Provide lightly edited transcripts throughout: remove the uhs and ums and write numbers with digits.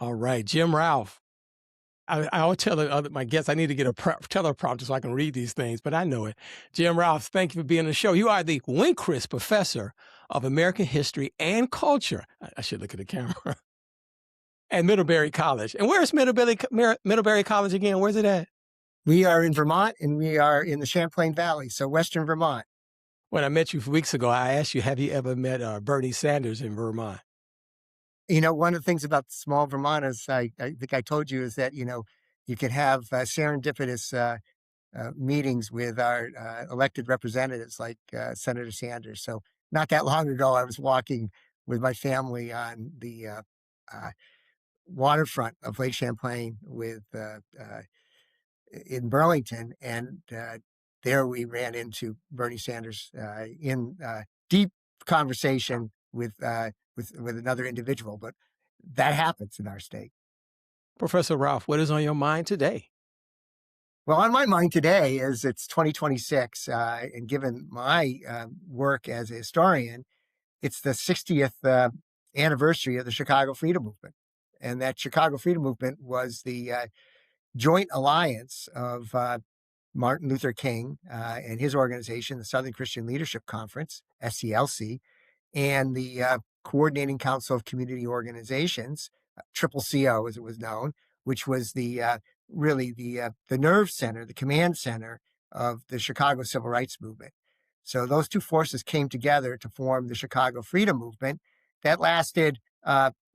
All right, Jim Ralph. I always tell my guests I need to get a teleprompter so I can read these things, but I know it. Jim Ralph, thank you for being on the show. You are the Rehnquist Professor of American History and Culture. I should look at the camera. At Middlebury College. And where's Middlebury College again? Where's it at? We are in Vermont, and we are in the Champlain Valley, so Western Vermont. When I met you weeks ago, I asked you, have you ever met Bernie Sanders in Vermont? One of the things about small Vermont, as I think I told you, is that, you can have serendipitous meetings with our elected representatives like Senator Sanders. So not that long ago, I was walking with my family on the waterfront of Lake Champlain in Burlington, and there we ran into Bernie Sanders in deep conversation with another individual. But that happens in our state. Professor Ralph, what is on your mind today? Well, on my mind today is it's 2026, and given my work as a historian, it's the 60th anniversary of the Chicago Freedom Movement. And that Chicago Freedom Movement was the joint alliance of Martin Luther King and his organization, the Southern Christian Leadership Conference, SCLC, and the Coordinating Council of Community Organizations, Triple CO as it was known, which was really the nerve center, the command center of the Chicago Civil Rights Movement. So those two forces came together to form the Chicago Freedom Movement that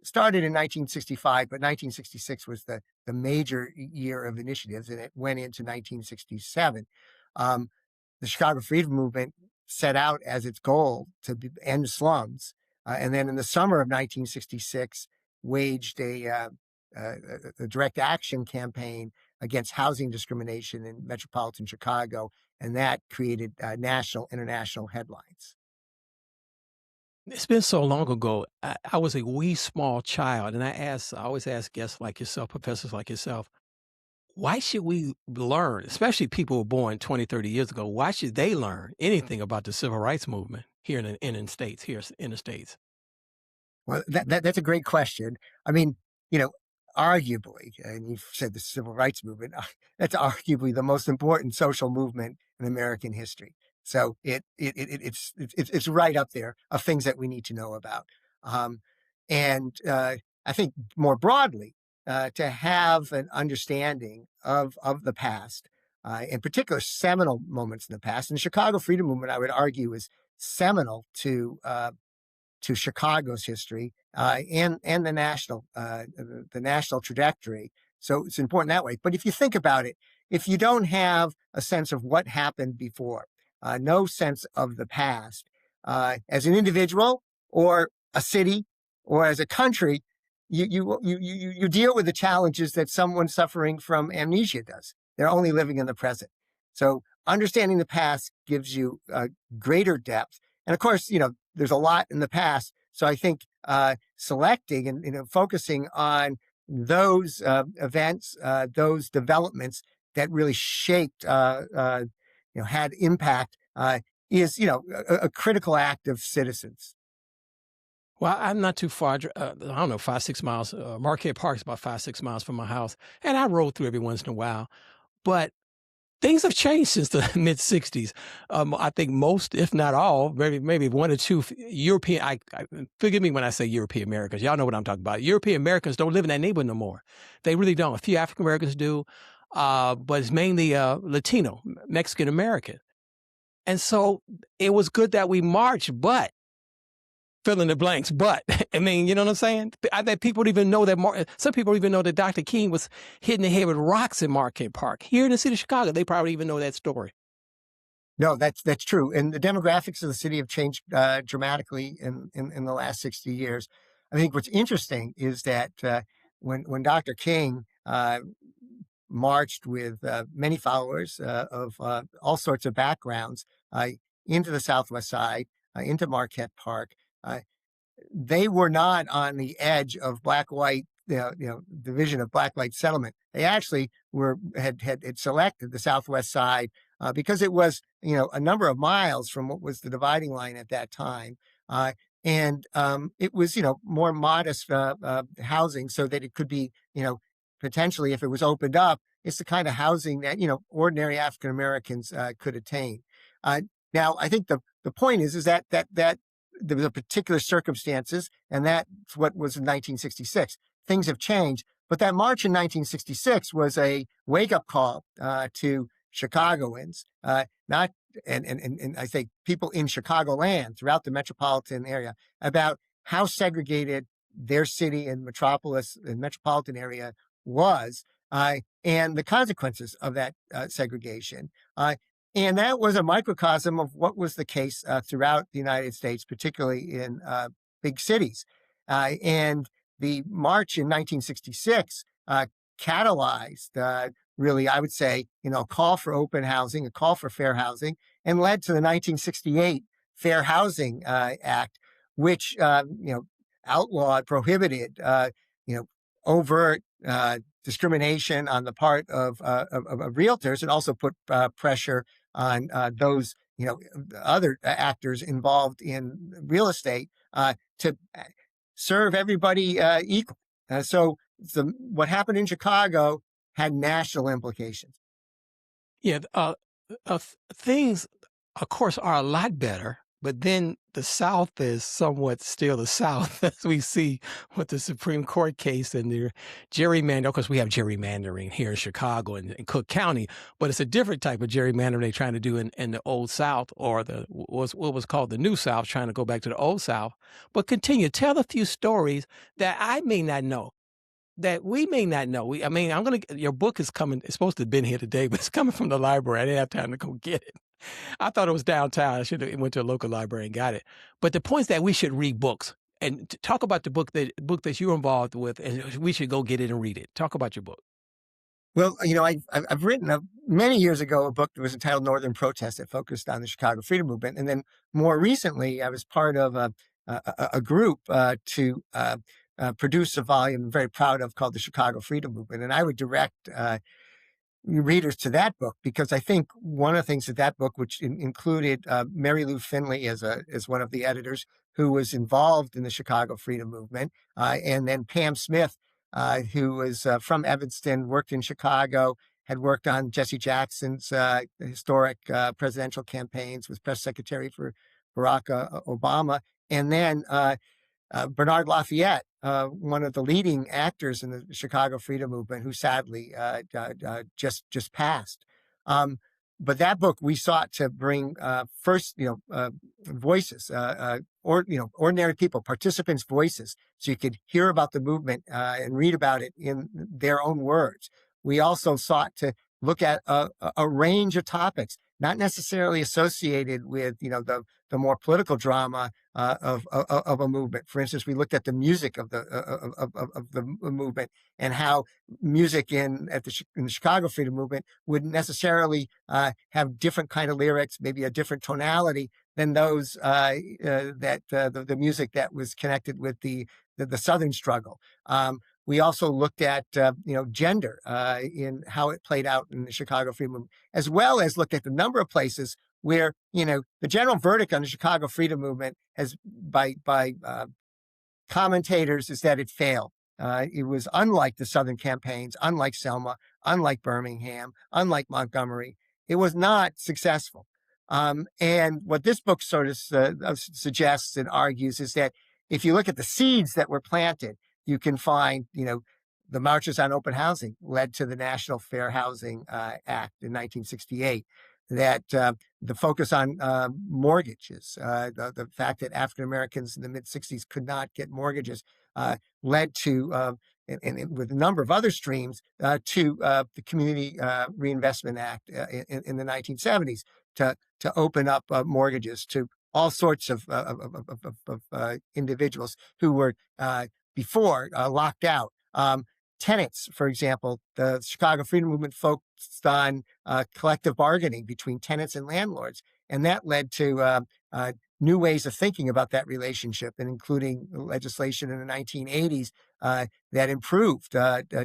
started in 1965, but 1966 was the major year of initiatives, and it went into 1967. The Chicago Freedom Movement set out as its goal to end slums, and then in the summer of 1966 waged a direct action campaign against housing discrimination in metropolitan Chicago, and that created national, international headlines. It's been so long ago. I was a wee small child, and I always ask guests like yourself, professors like yourself, why should we learn, especially people who were born 20, 30 years ago, why should they learn anything about the civil rights movement here in the States? Well, that's a great question. I mean, arguably, and you've said the civil rights movement, that's arguably the most important social movement in American history. So it's right up there of things that we need to know about. And I think more broadly, to have an understanding of the past, in particular seminal moments in the past. And the Chicago Freedom Movement, I would argue, is seminal to Chicago's history and the national trajectory. So it's important that way. But if you think about it, if you don't have a sense of what happened before, no sense of the past, as an individual or a city or as a country, you deal with the challenges that someone suffering from amnesia does. They're only living in the present. So understanding the past gives you greater depth. And of course, there's a lot in the past. So I think selecting and focusing on those events, those developments that really shaped, had impact, is a critical act of citizens. Well, I'm not too far. I don't know, 5-6 miles. Marquette Park is about 5-6 miles from my house, and I roll through every once in a while. But things have changed since the mid '60s. I think most, if not all, maybe one or two European. Forgive me when I say European Americans. Y'all know what I'm talking about. European Americans don't live in that neighborhood no more. They really don't. A few African Americans do, but it's mainly Latino, Mexican American. And so it was good that we marched, but fill in the blanks. But I mean, you know what I'm saying? I bet people don't even know that. Some people don't even know that Dr. King was hitting the head with rocks in Marquette Park. Here in the city of Chicago, they probably even know that story. No, that's true. And the demographics of the city have changed dramatically in the last 60 years. I think what's interesting is that when Dr. King marched with many followers of all sorts of backgrounds into the Southwest Side, into Marquette Park, they were not on the edge of black-white, division of black-white settlement. They actually had selected the Southwest Side because it was, a number of miles from what was the dividing line at that time. And it was, more modest housing so that it could be, potentially, if it was opened up, it's the kind of housing that, ordinary African Americans could attain. Uh, Now, I think the point is that there was a particular circumstances, and that's what was in 1966. Things have changed, but that march in 1966 was a wake up call to Chicagoans, not and I say people in Chicagoland throughout the metropolitan area about how segregated their city and metropolis and metropolitan area was, and the consequences of that segregation. And that was a microcosm of what was the case throughout the United States, particularly in big cities. And the march in 1966 catalyzed, really, I would say, a call for open housing, a call for fair housing, and led to the 1968 Fair Housing Act, which outlawed, prohibited, overt discrimination on the part of realtors, and also put pressure on those other actors involved in real estate to serve everybody equal. So what happened in Chicago had national implications. Yeah, things, of course, are a lot better, but then the South is somewhat still the South, as we see with the Supreme Court case and their gerrymandering. Of course, we have gerrymandering here in Chicago and in Cook County, but it's a different type of gerrymandering they're trying to do in the Old South, or what was called the New South, trying to go back to the Old South. But continue, tell a few stories that I may not know, that we may not know. Your book is coming. It's supposed to have been here today, but it's coming from the library. I didn't have time to go get it. I thought it was downtown. I should have went to a local library and got it. But the point is that we should read books and talk about the book that you're involved with, and we should go get it and read it. Talk about your book. Well, I've written many years ago a book that was entitled Northern Protest that focused on the Chicago Freedom Movement. And then more recently, I was part of a group to produce a volume I'm very proud of called the Chicago Freedom Movement. And I would direct readers to that book, because I think one of the things that book, which included Mary Lou Finley as one of the editors who was involved in the Chicago Freedom Movement, and then Pam Smith, who was from Evanston, worked in Chicago, had worked on Jesse Jackson's historic presidential campaigns, was press secretary for Barack Obama, and then Bernard Lafayette, one of the leading actors in the Chicago Freedom Movement, who sadly just passed. But that book, we sought to bring first, voices, ordinary people, participants' voices, so you could hear about the movement and read about it in their own words. We also sought to look at a range of topics, not necessarily associated with, the more political drama of a movement. For instance, we looked at the music of the movement, and how music in the Chicago Freedom Movement would necessarily have different kind of lyrics, maybe a different tonality than those that the music that was connected with the Southern struggle. We also looked at gender in how it played out in the Chicago Freedom Movement, as well as looked at the number of places where the general verdict on the Chicago Freedom Movement has by commentators is that it failed. It was unlike the Southern campaigns, unlike Selma, unlike Birmingham, unlike Montgomery. It was not successful. And what this book sort of suggests and argues is that if you look at the seeds that were planted, you can find, the marches on open housing led to the National Fair Housing Act in 1968. That the focus on mortgages, the fact that African Americans in the mid-'60s could not get mortgages, led to, and with a number of other streams, to the Community Reinvestment Act in the 1970s to open up mortgages to all sorts of individuals who were before locked out. Tenants, for example, the Chicago Freedom Movement focused on collective bargaining between tenants and landlords, and that led to new ways of thinking about that relationship, and including legislation in the 1980s that improved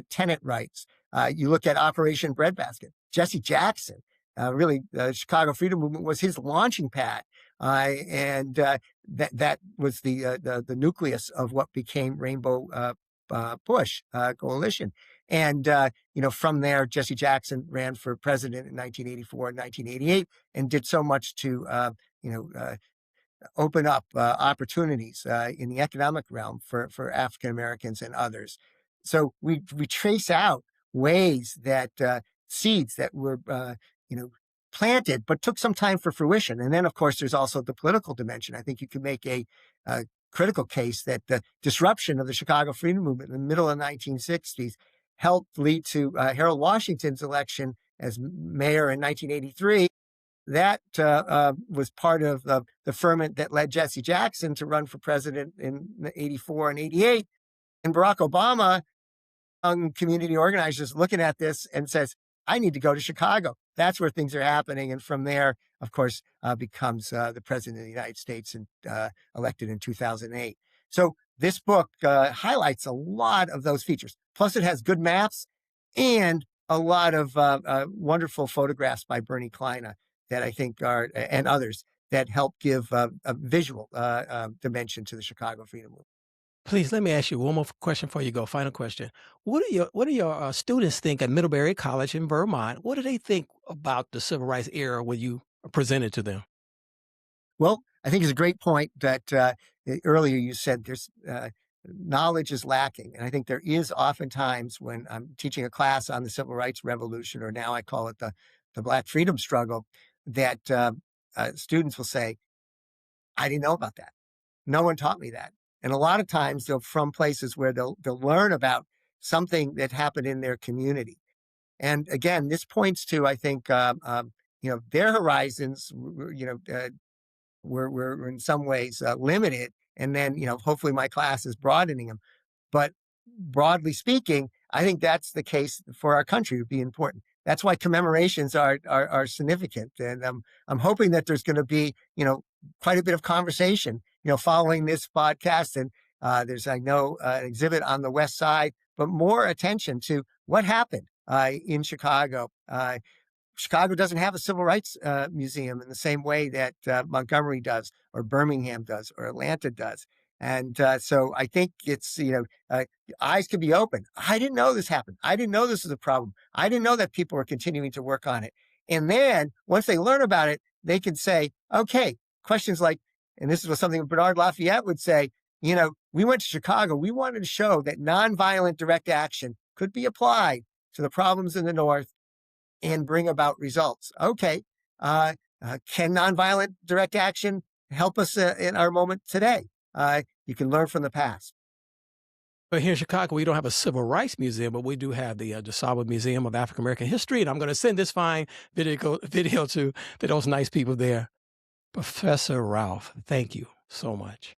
tenant rights. You look at Operation Breadbasket. Jesse Jackson, really, the Chicago Freedom Movement was his launching pad and that was the nucleus of what became Rainbow Bush coalition. And from there, Jesse Jackson ran for president in 1984 and 1988, and did so much to you know open up opportunities in the economic realm for African Americans and others. So we trace out ways that seeds that were planted but took some time for fruition. And then, of course, there's also the political dimension. I think you can make a critical case that the disruption of the Chicago Freedom Movement in the middle of the 1960s helped lead to Harold Washington's election as mayor in 1983. That was part of the ferment that led Jesse Jackson to run for president in 84 and 88. And Barack Obama, young community organizers, looking at this and says, I need to go to Chicago. That's where things are happening. And from there, of course, becomes the president of the United States and elected in 2008. So this book highlights a lot of those features. Plus, it has good maps and a lot of wonderful photographs by Bernie Kleine that I think are, and others, that help give a visual dimension to the Chicago Freedom Movement. Please let me ask you one more question before you go. Final question. What do your students think at Middlebury College in Vermont? What do they think about the civil rights era when you present it to them? Well, I think it's a great point that earlier you said there's knowledge is lacking. And I think there is oftentimes when I'm teaching a class on the civil rights revolution, or now I call it the Black freedom struggle, that students will say, I didn't know about that. No one taught me that. And a lot of times they're from places where they'll learn about something that happened in their community. And again, this points to, I think, their horizons, were in some ways limited. And then, hopefully my class is broadening them. But broadly speaking, I think that's the case for our country would be important. That's why commemorations are significant. And I'm hoping that there's going to be, quite a bit of conversation, following this podcast. And there's, I know, an exhibit on the West Side, but more attention to what happened in Chicago. Chicago doesn't have a civil rights museum in the same way that Montgomery does, or Birmingham does, or Atlanta does. And so I think it's, eyes can be open. I didn't know this happened. I didn't know this was a problem. I didn't know that people were continuing to work on it. And then once they learn about it, they can say, okay, questions like, and this is something Bernard Lafayette would say, we went to Chicago. We wanted to show that nonviolent direct action could be applied to the problems in the North and bring about results. Okay, can nonviolent direct action help us in our moment today? You can learn from the past. But here in Chicago, we don't have a civil rights museum, but we do have the DeSauva Museum of African American History. And I'm going to send this fine video to those nice people there. Professor Ralph, thank you so much.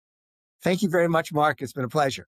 Thank you very much, Mark. It's been a pleasure.